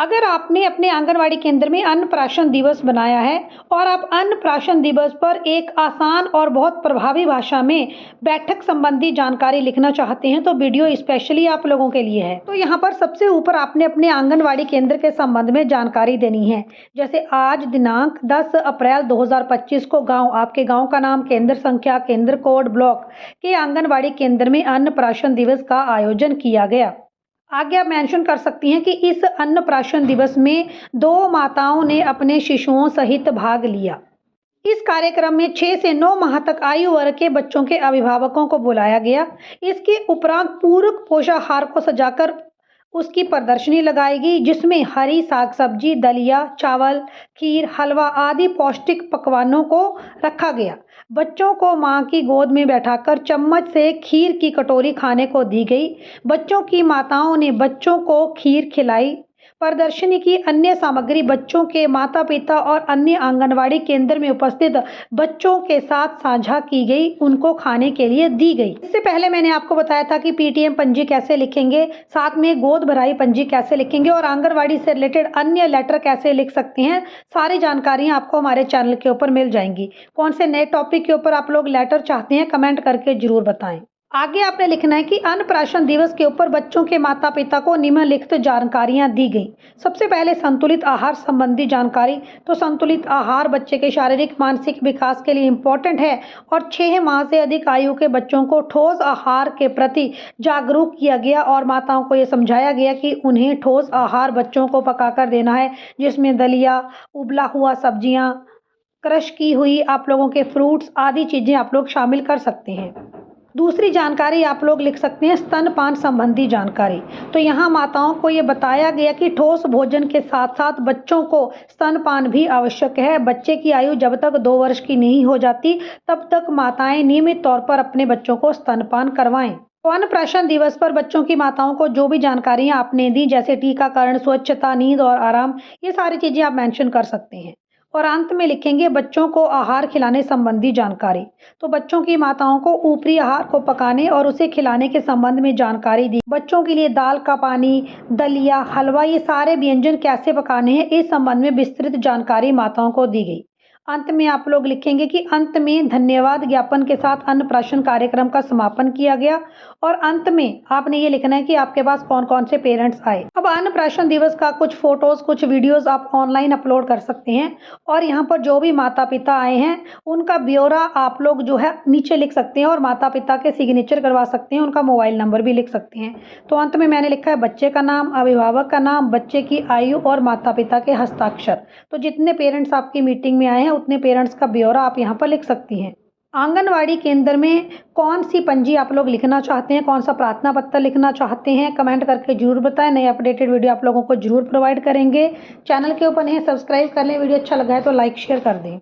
अगर आपने अपने आंगनवाड़ी केंद्र में अन्नप्राशन दिवस बनाया है और आप अन्नप्राशन दिवस पर एक आसान और बहुत प्रभावी भाषा में बैठक संबंधी जानकारी लिखना चाहते हैं तो वीडियो स्पेशली आप लोगों के लिए है। तो यहाँ पर सबसे ऊपर आपने अपने आंगनवाड़ी केंद्र के संबंध में जानकारी देनी है। जैसे आज दिनांक 10 अप्रैल 2025 को आपके गाँव का नाम, केंद्र संख्या, केंद्र कोड, ब्लॉक के आंगनवाड़ी केंद्र में अन्नप्राशन दिवस का आयोजन किया गया। आगे आप मेंशन कर सकती हैं कि इस अन्नप्राशन दिवस में 2 माताओं ने अपने शिशुओं सहित भाग लिया। इस कार्यक्रम में 6 से 9 माह तक आयु वर्ग के बच्चों के अभिभावकों को बुलाया गया। इसके उपरांत पूरक पोषाहार को सजाकर उसकी प्रदर्शनी लगाई गई, जिसमें हरी साग सब्जी, दलिया, चावल, खीर, हलवा आदि पौष्टिक पकवानों को रखा गया। बच्चों को मां की गोद में बैठाकर चम्मच से खीर की कटोरी खाने को दी गई। बच्चों की माताओं ने बच्चों को खीर खिलाई। प्रदर्शनी की अन्य सामग्री बच्चों के माता पिता और अन्य आंगनवाड़ी केंद्र में उपस्थित बच्चों के साथ साझा की गई, उनको खाने के लिए दी गई। इससे पहले मैंने आपको बताया था कि पीटीएम पंजी कैसे लिखेंगे, साथ में गोद भराई पंजी कैसे लिखेंगे और आंगनवाड़ी से रिलेटेड अन्य लेटर कैसे लिख सकते हैं। सारी जानकारियां आपको हमारे चैनल के ऊपर मिल जाएंगी। कौन से नए टॉपिक के ऊपर आप लोग लेटर चाहते हैं, कमेंट करके जरूर बताएं। आगे आपने लिखना है कि अन्नप्राशन दिवस के ऊपर बच्चों के माता पिता को निम्नलिखित जानकारियां दी गई। सबसे पहले संतुलित आहार संबंधी जानकारी। तो संतुलित आहार बच्चे के शारीरिक मानसिक विकास के लिए इम्पोर्टेंट है और 6 माह से अधिक आयु के बच्चों को ठोस आहार के प्रति जागरूक किया गया और माताओं को ये समझाया गया कि उन्हें ठोस आहार बच्चों को पकाकर देना है, जिसमें दलिया, उबला हुआ सब्जियाँ, क्रश की हुई आप लोगों के फ्रूट्स आदि चीज़ें आप लोग शामिल कर सकते हैं। दूसरी जानकारी आप लोग लिख सकते हैं स्तनपान संबंधी जानकारी। तो यहाँ माताओं को ये बताया गया कि ठोस भोजन के साथ साथ बच्चों को स्तनपान भी आवश्यक है। बच्चे की आयु जब तक 2 वर्ष की नहीं हो जाती तब तक माताएं नियमित तौर पर अपने बच्चों को स्तनपान करवाएं। तो अन्नप्राशन दिवस पर बच्चों की माताओं को जो भी जानकारियाँ आपने दी, जैसे टीकाकरण, स्वच्छता, नींद और आराम, ये सारी चीज़ें आप मेंशन कर सकते हैं। और अंत में लिखेंगे बच्चों को आहार खिलाने संबंधी जानकारी। तो बच्चों की माताओं को ऊपरी आहार को पकाने और उसे खिलाने के संबंध में जानकारी दी। बच्चों के लिए दाल का पानी, दलिया, हलवा, ये सारे व्यंजन कैसे पकाने हैं, इस संबंध में विस्तृत जानकारी माताओं को दी गई। अंत में आप लोग लिखेंगे कि अंत में धन्यवाद ज्ञापन के साथ अन्नप्राशन कार्यक्रम का समापन किया गया और अंत में आपने ये लिखना है कि आपके पास कौन कौन से पेरेंट्स आए। अब अन्नप्राशन दिवस का कुछ फोटोज, कुछ वीडियोस आप ऑनलाइन अपलोड कर सकते हैं और यहाँ पर जो भी माता पिता आए हैं उनका ब्यौरा आप लोग जो है नीचे लिख सकते हैं और माता पिता के सिग्नेचर करवा सकते हैं, उनका मोबाइल नंबर भी लिख सकते हैं। तो अंत में मैंने लिखा है बच्चे का नाम, अभिभावक का नाम, बच्चे की आयु और माता पिता के हस्ताक्षर। तो जितने पेरेंट्स आपकी मीटिंग में आए हैं उतने पेरेंट्स का ब्यौरा आप यहाँ पर लिख सकती हैं। आंगनवाड़ी केंद्र में कौन सी पंजी आप लोग लिखना चाहते हैं, कौन सा प्रार्थना पत्र लिखना चाहते हैं, कमेंट करके जरूर बताएं। नए अपडेटेड वीडियो आप लोगों को जरूर प्रोवाइड करेंगे। चैनल के ऊपर नहीं सब्सक्राइब कर लें। वीडियो अच्छा लगा है तो लाइक शेयर कर दें।